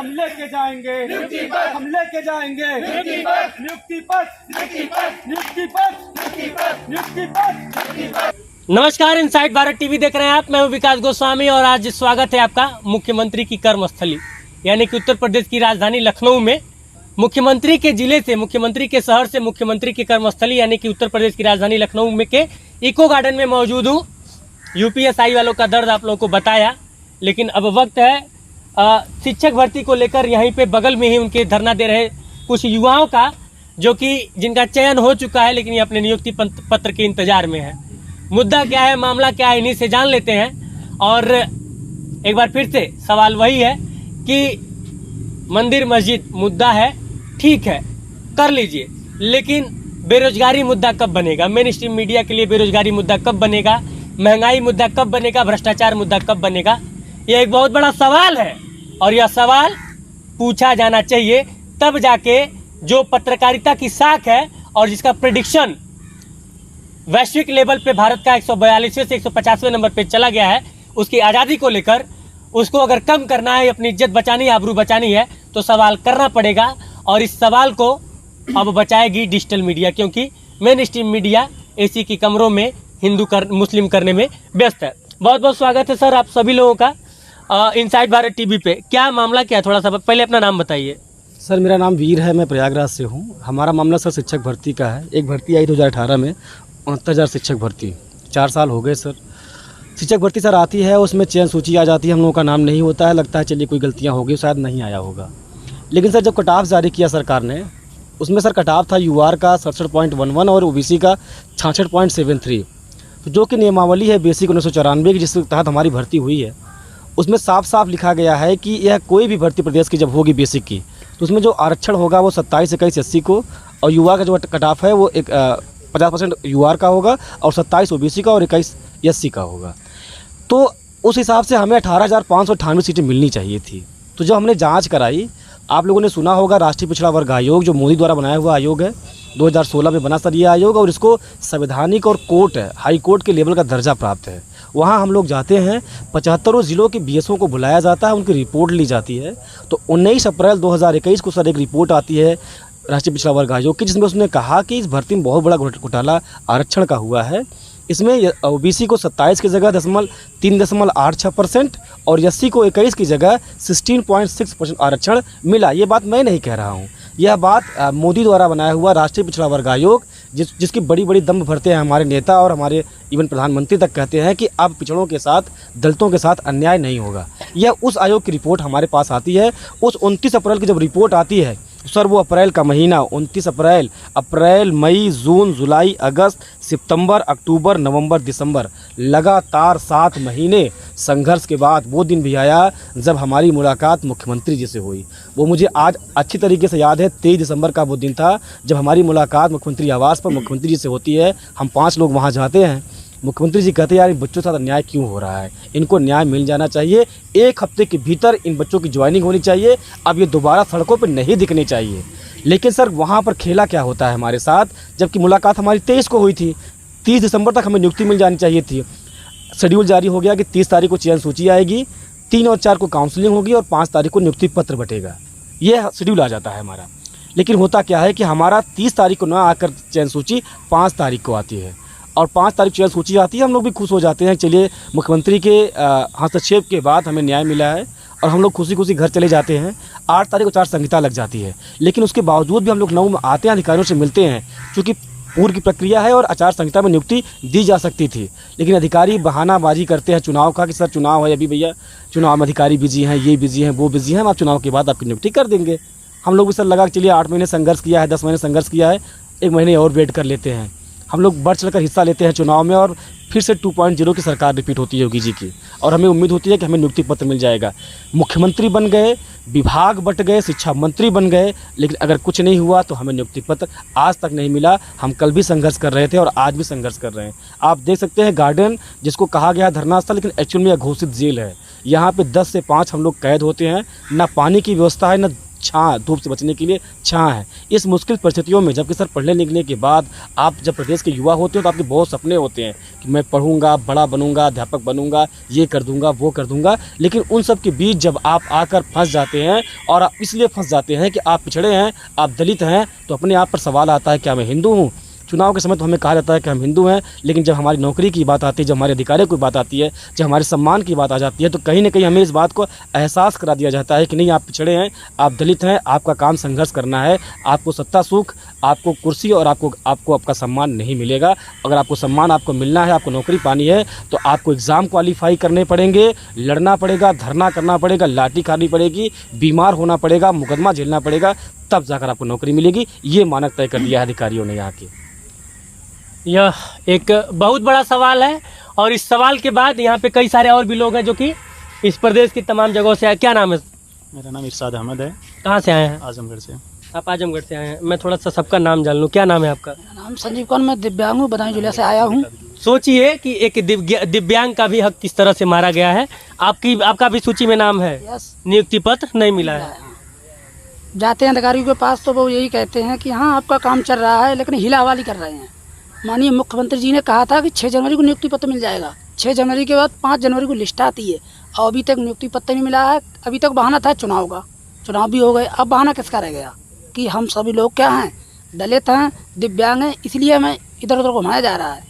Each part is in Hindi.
हम लेके जाएंगे नियुक्ति पत्र, हम लेके जाएंगे नियुक्ति पत्र, नियुक्ति पत्र, नियुक्ति पत्र, नियुक्ति पत्र, नियुक्ति पत्र। नमस्कार, इनसाइड भारत टीवी देख रहे हैं आप। मैं हूं विकास गोस्वामी और आज स्वागत है आपका मुख्यमंत्री की कर्मस्थली यानी कि उत्तर प्रदेश की राजधानी लखनऊ में मुख्यमंत्री के जिले से, मुख्यमंत्री के शहर से मुख्यमंत्री की कर्मस्थली यानी कि उत्तर प्रदेश की राजधानी लखनऊ में के इको गार्डन में मौजूद हूँ। यूपीएसआई वालों का दर्द आप लोगों को बताया, लेकिन अब वक्त है शिक्षक भर्ती को लेकर यहीं पे बगल में ही उनके धरना दे रहे कुछ युवाओं का, जो कि जिनका चयन हो चुका है लेकिन ये अपने नियुक्ति पत्र के इंतजार में है। मुद्दा क्या है, मामला क्या है, इन्हीं से जान लेते हैं। और एक बार फिर से सवाल वही है कि मंदिर मस्जिद मुद्दा है, ठीक है कर लीजिए, लेकिन बेरोजगारी मुद्दा कब बनेगा? मेन स्ट्रीम मीडिया के लिए बेरोजगारी मुद्दा कब बनेगा? महंगाई मुद्दा कब बनेगा? भ्रष्टाचार मुद्दा कब बनेगा? यह एक बहुत बड़ा सवाल है और यह सवाल पूछा जाना चाहिए, तब जाके जो पत्रकारिता की साख है और जिसका प्रेडिक्शन वैश्विक लेवल पे भारत का 142वें से 150वें नंबर पे चला गया है, उसकी आज़ादी को लेकर उसको अगर कम करना है, अपनी इज्जत बचानी है, आबरू बचानी है, तो सवाल करना पड़ेगा। और इस सवाल को अब बचाएगी डिजिटल मीडिया, क्योंकि मेन स्ट्रीम मीडिया एसी की कमरों में मुस्लिम करने में व्यस्त है। बहुत बहुत स्वागत है सर आप सभी लोगों का इनसाइड भारत टीवी पे। क्या मामला क्या है, थोड़ा सा पहले अपना नाम बताइए। सर मेरा नाम वीर है, मैं प्रयागराज से हूँ। हमारा मामला सर शिक्षक भर्ती का है। एक भर्ती आई 2018 में 69,000 शिक्षक भर्ती, 4 साल हो गए सर। शिक्षक भर्ती सर आती है, उसमें चयन सूची आ जाती है, हम लोगों का नाम नहीं होता है, लगता है चलिए कोई गलतियाँ होगी, शायद नहीं आया होगा। लेकिन सर जब कट ऑफ जारी किया सरकार ने, उसमें सर कट ऑफ था यूआर का 67.11 और ओबीसी का 66.73। तो जो कि नियमावली है बेसिक 1994 की, जिसके तहत हमारी भर्ती हुई है, उसमें साफ साफ लिखा गया है कि यह कोई भी भर्ती प्रदेश की जब होगी बेसिक की, तो उसमें जो आरक्षण होगा वो 27, 21 एससी को, और युवा का जो कट ऑफ है वो 50% यूआर का होगा और 27 ओबीसी का और 21 एससी का होगा। तो उस हिसाब से हमें 18,598 सीटें मिलनी चाहिए थी। तो जब हमने जांच कराई, आप लोगों ने सुना होगा राष्ट्रीय पिछड़ा वर्ग आयोग जो मोदी द्वारा बनाया हुआ आयोग है, 2016 में बना सर ये आयोग, और इसको संवैधानिक और कोर्ट है, हाई कोर्ट के लेवल का दर्जा प्राप्त है। वहाँ हम लोग जाते हैं, 75 ज़िलों के बीएसओ को बुलाया जाता है, उनकी रिपोर्ट ली जाती है। तो 19 अप्रैल 2021 को सर एक रिपोर्ट आती है राष्ट्रीय पिछड़ा वर्ग आयोग की, जिसमें उसने कहा कि इस भर्ती में बहुत बड़ा घोटाला आरक्षण का हुआ है। इसमें ओबीसी को 27 की जगह 3.86% और एससी को 21 की जगह 16.6% आरक्षण मिला। ये बात मैं नहीं कह रहा हूँ, यह बात मोदी द्वारा बनाया हुआ राष्ट्रीय पिछड़ा वर्ग आयोग, जिसकी बड़ी बड़ी दम्भ भरते हैं हमारे नेता और हमारे इवन प्रधानमंत्री तक कहते हैं कि अब पिछड़ों के साथ, दलितों के साथ अन्याय नहीं होगा। यह उस आयोग की रिपोर्ट हमारे पास आती है। उस 29 अप्रैल की जब रिपोर्ट आती है सर, वो अप्रैल का महीना 29 अप्रैल, मई, जून, जुलाई, अगस्त, सितंबर, अक्टूबर, नवंबर, दिसंबर, लगातार 7 महीने संघर्ष के बाद वो दिन भी आया जब हमारी मुलाकात मुख्यमंत्री जी से हुई। वो मुझे आज अच्छी तरीके से याद है, 23 दिसंबर का वो दिन था जब हमारी मुलाकात मुख्यमंत्री आवास पर मुख्यमंत्री जी से होती है। हम 5 लोग वहाँ जाते हैं, मुख्यमंत्री जी कहते हैं यार इन बच्चों के साथ अन्याय क्यों हो रहा है, इनको न्याय मिल जाना चाहिए, 1 हफ्ते के भीतर इन बच्चों की ज्वाइनिंग होनी चाहिए, अब ये दोबारा सड़कों पर नहीं दिखने चाहिए। लेकिन सर वहाँ पर खेला क्या होता है हमारे साथ, जबकि मुलाकात हमारी 23 को हुई थी, 30 दिसंबर तक हमें नियुक्ति मिल जानी चाहिए थी। शेड्यूल जारी हो गया कि 30 तारीख को चयन सूची आएगी, 3 और 4 को काउंसलिंग होगी और 5 तारीख को नियुक्ति पत्र बटेगा, ये शेड्यूल आ जाता है हमारा। लेकिन होता क्या है कि हमारा 30 तारीख को ना आकर चयन सूची 5 तारीख को आती है, और 5 तारीख चयन सूची आती है। हम लोग भी खुश हो जाते हैं, चलिए मुख्यमंत्री के हस्तक्षेप के बाद हमें न्याय मिला है, और हम लोग खुशी खुशी घर चले जाते हैं। 8 तारीख को आचार संहिता लग जाती है, लेकिन उसके बावजूद भी हम लोग 9 में आते हैं, अधिकारियों से मिलते हैं, क्योंकि पूर्व की प्रक्रिया है और आचार संहिता में नियुक्ति दी जा सकती थी। लेकिन अधिकारी बहानाबाजी करते हैं चुनाव का कि सर चुनाव है अभी, भैया चुनाव में अधिकारी बिजी हैं, ये बिजी हैं, वो बिजी हैं, हम आप चुनाव के बाद आपकी नियुक्ति कर देंगे। हम लोग भी सर लगा कि चलिए 8 महीने संघर्ष किया है, 10 महीने संघर्ष किया है, 1 महीने और वेट कर लेते हैं। हम लोग बढ़ चढ़कर हिस्सा लेते हैं चुनाव में, और फिर से 2.0 की सरकार रिपीट होती है योगी जी की, और हमें उम्मीद होती है कि हमें नियुक्ति पत्र मिल जाएगा। मुख्यमंत्री बन गए, विभाग बट गए, शिक्षा मंत्री बन गए, लेकिन अगर कुछ नहीं हुआ तो हमें नियुक्ति पत्र आज तक नहीं मिला। हम कल भी संघर्ष कर रहे थे और आज भी संघर्ष कर रहे हैं। आप देख सकते हैं गार्डन जिसको कहा गया धरना स्थल, लेकिन एक्चुअल में यह घोषित जेल है। यहाँ पे 10 से 5 हम लोग कैद होते हैं, ना पानी की व्यवस्था है, ना छाँ, धूप से बचने के लिए छाँ है। इस मुश्किल परिस्थितियों में जबकि सर पढ़ने लिखने के बाद आप जब प्रदेश के युवा होते हो तो आपके बहुत सपने होते हैं कि मैं पढ़ूंगा, बड़ा बनूंगा, अध्यापक बनूंगा, ये कर दूंगा, वो कर दूंगा। लेकिन उन सब के बीच जब आप आकर फंस जाते हैं, और आप इसलिए फंस जाते हैं कि आप पिछड़े हैं, आप दलित हैं, तो अपने आप पर सवाल आता है क्या मैं हिंदू हूँ। चुनाव के समय तो हमें कहा जाता है कि हम हिंदू हैं, लेकिन जब हमारी नौकरी की बात आती है, जब हमारे अधिकारों की बात आती है, जब हमारे सम्मान की बात आ जाती है, तो कहीं ना कहीं हमें इस बात को एहसास करा दिया जाता है कि नहीं, आप पिछड़े हैं, आप दलित हैं, आपका काम संघर्ष करना है, आपको सत्ता सुख, आपको कुर्सी और आपको आपका सम्मान नहीं मिलेगा। अगर आपको सम्मान आपको मिलना है, आपको नौकरी पानी है, तो आपको एग्ज़ाम क्वालिफाई करने पड़ेंगे, लड़ना पड़ेगा, धरना करना पड़ेगा, लाठी खानी पड़ेगी, बीमार होना पड़ेगा, मुकदमा झेलना पड़ेगा, तब जाकर आपको नौकरी मिलेगी। ये मानक तय कर दिया है अधिकारियों ने यहाँ के। यह एक बहुत बड़ा सवाल है, और इस सवाल के बाद यहाँ पे कई सारे और भी लोग हैं जो कि इस प्रदेश की तमाम जगहों से आए। क्या नाम है? मेरा नाम इरशाद अहमद है। कहाँ से आए हैं? आजमगढ़ से। आप आजमगढ़ से आए हैं। मैं थोड़ा सा सबका नाम जान लूँ। क्या नाम है आपका? नाम संजीव कौन, मैं दिव्यांग हूँ, बदायूं जिले से आया हूँ। सोचिए कि एक दिव्यांग का भी हक किस तरह से मारा गया है। आपका भी सूची में नाम है, यस, नियुक्ति पत्र नहीं मिला है। जाते हैं अधिकारियों के पास तो वो यही कहते हैं कि हाँ आपका काम चल रहा है, लेकिन हिलावाली कर रहे हैं। माननीय मुख्यमंत्री जी ने कहा था कि 6 जनवरी को नियुक्ति पत्र मिल जाएगा। 6 जनवरी के बाद 5 जनवरी को लिस्ट आती है, और अभी तक नियुक्ति पत्र नहीं मिला है। अभी तक बहाना था चुनाव का, चुनाव भी हो गए, अब बहाना किसका रह गया कि हम सभी लोग क्या हैं, दलित हैं, दिव्यांग हैं, इसलिए हमें इधर उधर घुमाया जा रहा है।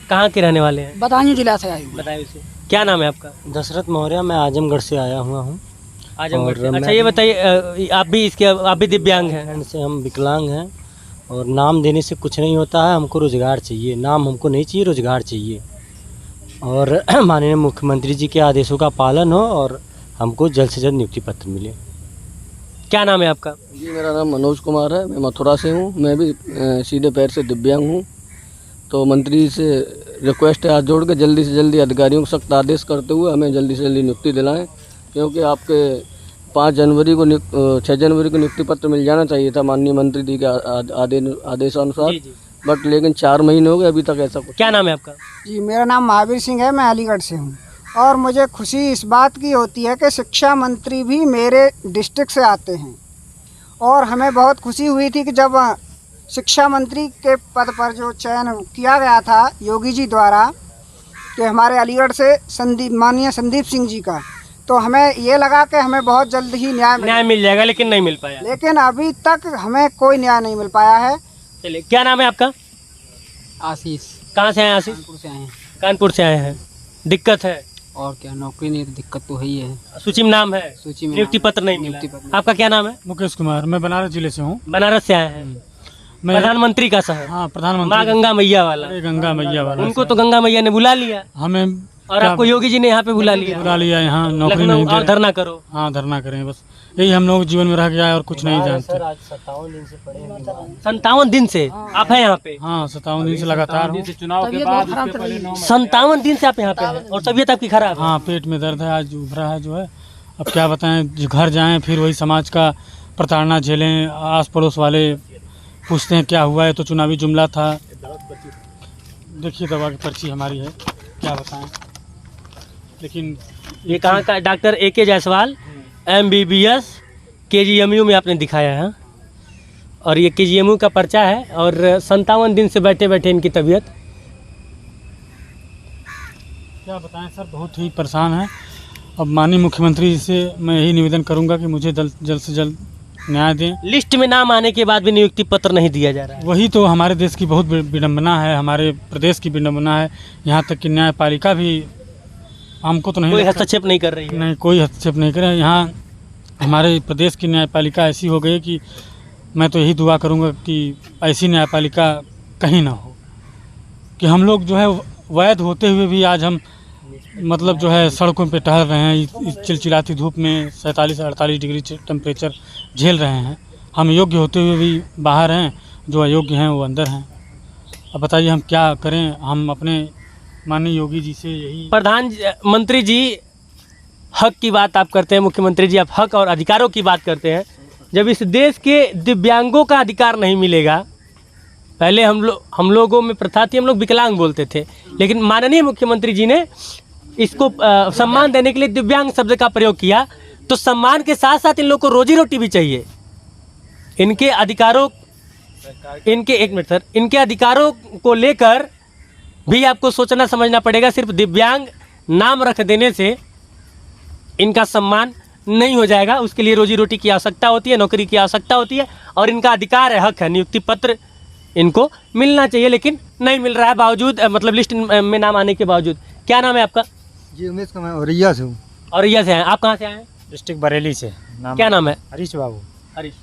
कहाँ के रहने वाले हैं? बदायूं जिला से आई हूँ। बताइए उसे। क्या नाम है आपका? दशरथ मौर्य, मैं आजमगढ़ से आया हुआ हूँ। आजमगढ़ से। और अच्छा ये बताइए, आप भी दिव्यांग हैं? एंड से हम विकलांग हैं, और नाम देने से कुछ नहीं होता है। हमको रोजगार चाहिए, नाम हमको नहीं चाहिए, रोजगार चाहिए। और माननीय मुख्यमंत्री जी के आदेशों का पालन हो और हमको जल्द से जल्द नियुक्ति पत्र मिले। क्या नाम है आपका? जी मेरा नाम मनोज कुमार है, मैं मथुरा से हूँ। मैं भी सीधे पैर से दिव्यांग हूँ। तो मंत्री से रिक्वेस्ट है हाथ जोड़ के जल्दी से जल्दी अधिकारियों को सख्त आदेश करते हुए हमें जल्दी से जल्दी नियुक्ति दिलाएं, क्योंकि आपके 5 जनवरी को 6 जनवरी को नियुक्ति पत्र मिल जाना चाहिए था माननीय मंत्री जी के आदेशानुसार, बट लेकिन 4 महीने हो गए अभी तक ऐसा कुछ। क्या नाम है आपका? जी मेरा नाम महावीर सिंह है, मैं अलीगढ़ से हूँ। और मुझे खुशी इस बात की होती है कि शिक्षा मंत्री भी मेरे डिस्ट्रिक्ट से आते हैं, और हमें बहुत खुशी हुई थी कि जब शिक्षा मंत्री के पद पर जो चयन किया गया था योगी जी द्वारा कि हमारे अलीगढ़ से माननीय संदीप सिंह जी का, तो हमें ये लगा कि हमें बहुत जल्द ही न्याय मिल जाएगा, लेकिन नहीं मिल पाया। लेकिन अभी तक हमें कोई न्याय नहीं मिल पाया है। चलिए, क्या नाम है आपका? आशीष। कहाँ से आए आशीष? कानपुर से आए हैं। कानपुर से आए हैं। दिक्कत है? और क्या, नौकरी नहीं तो दिक्कत तो है ही है। सूची में नाम है, सूची में नियुक्ति पत्र नहीं मिला। आपका क्या नाम है? मुकेश कुमार, मैं बनारस जिले से हूँ। बनारस से आए हैं। प्रधानमंत्री का शहर। हाँ, प्रधानमंत्री। माँ गंगा मैया वाला। गंगा मैया वाला। उनको तो गंगा मैया ने बुला लिया हमें, और आपको योगी जी ने यहाँ पे बुला लिया यहाँ नौकरी नहीं दे। धरना करो। हाँ, धरना करें, बस यही हम लोग जीवन में रह गया है और कुछ नहीं जानते। 57 दिन से आप हैं यहाँ पे? हाँ, 57 दिन से लगातार हूँ। चुनाव के बाद 57 दिन से आप यहाँ पे हैं, और तबीयत आपकी खराब है? हाँ, पेट में दर्द है, आज उभरा है जो है। अब क्या बताएं, घर जाएं फिर वही समाज का प्रताड़ना झेलें, आस पड़ोस वाले पूछते हैं क्या हुआ है, तो चुनावी जुमला था। देखिए दवा की पर्ची हमारी है, क्या बताएं। लेकिन ये कहाँ का? Doctor AK Jaiswal, MBBS, KGMU में आपने दिखाया है, और ये KGMU का पर्चा है, और 57 दिन से बैठे बैठे इनकी तबीयत। क्या बताएं सर, बहुत ही परेशान है। अब माननीय मुख्यमंत्री जी से मैं यही निवेदन करूंगा कि मुझे जल्द से जल्द न्याय दें। लिस्ट में नाम आने के बाद भी नियुक्ति पत्र नहीं दिया जा रहा है। वही तो हमारे देश की बहुत विडम्बना है, हमारे प्रदेश की विडम्बना है। यहाँ तक कि न्यायपालिका भी हमको तो नहीं, कोई हस्तक्षेप नहीं कर रही है। नहीं, कोई हस्तक्षेप नहीं कर रहे हैं। यहाँ हमारे प्रदेश की न्यायपालिका ऐसी हो गई कि मैं तो यही दुआ करूँगा कि ऐसी न्यायपालिका कहीं ना हो, कि हम लोग जो है वैध होते हुए भी आज हम मतलब जो है सड़कों पे टहल रहे हैं, इस चिलचिलाती धूप में 47 से 48 डिग्री टेम्परेचर झेल रहे हैं। हम योग्य होते हुए भी बाहर हैं, जो अयोग्य हैं वो अंदर हैं। अब बताइए हम क्या करें। हम अपने माननीय योगी जी से यही। प्रधानमंत्री जी हक की बात आप करते हैं, मुख्यमंत्री जी आप हक और अधिकारों की बात करते हैं। जब इस देश के दिव्यांगों का अधिकार नहीं मिलेगा, पहले हम लोगों में प्रथा थी, हम लोग विकलांग बोलते थे, लेकिन माननीय मुख्यमंत्री जी ने इसको सम्मान देने के लिए दिव्यांग शब्द का प्रयोग किया। तो सम्मान के साथ साथ इन लोग को रोजी रोटी भी चाहिए। इनके अधिकारों इनके अधिकारों को लेकर भी आपको सोचना समझना पड़ेगा। सिर्फ दिव्यांग नाम रख देने से इनका सम्मान नहीं हो जाएगा, उसके लिए रोजी रोटी की आवश्यकता होती है, नौकरी की आवश्यकता होती है और इनका अधिकार है, हक है, नियुक्ति पत्र इनको मिलना चाहिए, लेकिन नहीं मिल रहा है बावजूद मतलब लिस्ट में नाम आने के बावजूद। क्या नाम है आपका? जी उमेश कुमार, औरैया से हूँ। औरैया से हैं आप? कहाँ से आए हैं? डिस्ट्रिक्ट बरेली से। क्या नाम है? हरीश बाबू। हरीश,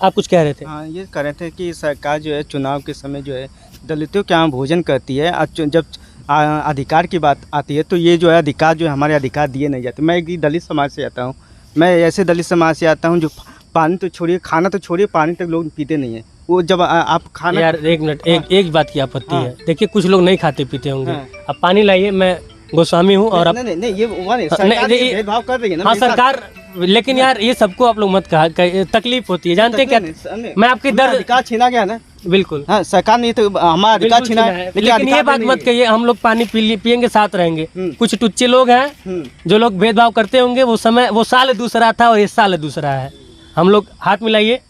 आप कुछ कह रहे थे? हाँ, ये कह रहे थे कि सरकार जो है चुनाव के समय जो है दलितों के यहाँ भोजन करती है और जब अधिकार की बात आती है तो ये जो है अधिकार जो है हमारे अधिकार दिए नहीं जाते। मैं एक दलित समाज से आता हूँ, मैं ऐसे दलित समाज से आता हूँ जो पानी तो छोड़िए, खाना तो छोड़िए, पानी तक लोग पीते नहीं है। वो जब आप खाना यार एक मिनट, एक बात की आपत्ति है। देखिए कुछ लोग नहीं खाते पीते होंगे, अब पानी लाइए, मैं गोस्वामी हूँ और नहीं ये सरकार भेदभाव कर रही है ना। हाँ सरकार, लेकिन यार ये सबको आप लोग मत कहा, तकलीफ होती है, जानते हैं क्या? मैं आपके दर्द अधिकार छीना गया ना। बिल्कुल, हाँ, सरकार ने तो हमारा अधिकार छीना है, लेकिन ये बात मत कहिए हम लोग पानी पियेंगे साथ रहेंगे। कुछ टुच्चे लोग हैं जो लोग भेदभाव करते होंगे, वो साल दूसरा था और ये साल दूसरा है। हम लोग हाथ मिलाइए,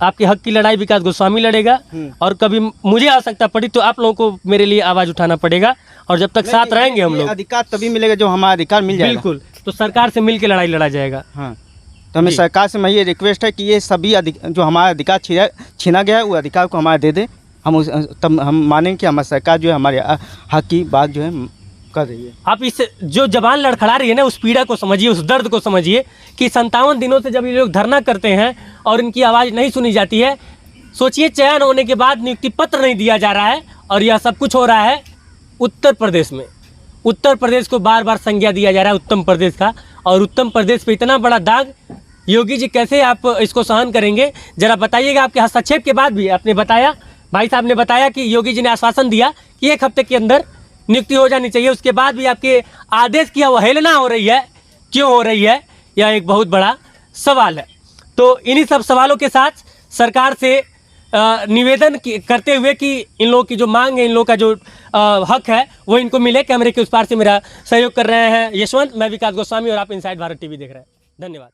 आपके हक की लड़ाई विकास गोस्वामी लड़ेगा और कभी मुझे आवश्यकता पड़ी तो आप लोगों को मेरे लिए आवाज उठाना पड़ेगा और जब तक साथ रहेंगे हम लोग, अधिकार तभी मिलेगा जो हमारा अधिकार मिल जाएगा। बिल्कुल, तो सरकार से मिलकर लड़ाई लड़ा जाएगा। हाँ, तो हमें सरकार से मैं ये रिक्वेस्ट है कि ये सभी जो हमारा अधिकार छीना गया है वो अधिकार को हमारा दे दे। तब हम मानेंगे कि हमारी सरकार जो है हमारे हक की बात जो है कर रही है। आप इस जो जबान लड़खड़ा रही है ना, उस पीड़ा को समझिए, उस दर्द को समझिए कि 57 दिनों से जब ये लोग धरना करते हैं और इनकी आवाज़ नहीं सुनी जाती है। सोचिए, चयन होने के बाद नियुक्ति पत्र नहीं दिया जा रहा है और यह सब कुछ हो रहा है उत्तर प्रदेश में। उत्तर प्रदेश को बार बार संज्ञा दिया जा रहा है उत्तम प्रदेश का, और उत्तम प्रदेश पे इतना बड़ा दाग योगी जी कैसे आप इसको सहन करेंगे? जरा बताइएगा। आपके हस्तक्षेप के बाद भी आपने बताया, भाई साहब ने बताया कि योगी जी ने आश्वासन दिया कि 1 हफ्ते के अंदर नियुक्ति हो जानी चाहिए, उसके बाद भी आपके आदेश की अवहेलना हो रही है। क्यों हो रही है? यह एक बहुत बड़ा सवाल है। तो इन्हीं सब सवालों के साथ सरकार से निवेदन करते हुए कि इन लोगों की जो मांग है, इन लोगों का जो हक है वो इनको मिले। कैमरे के उस पार से मेरा सहयोग कर रहे हैं यशवंत, मैं विकास गोस्वामी और आप इनसाइड भारत टीवी देख रहे हैं। धन्यवाद।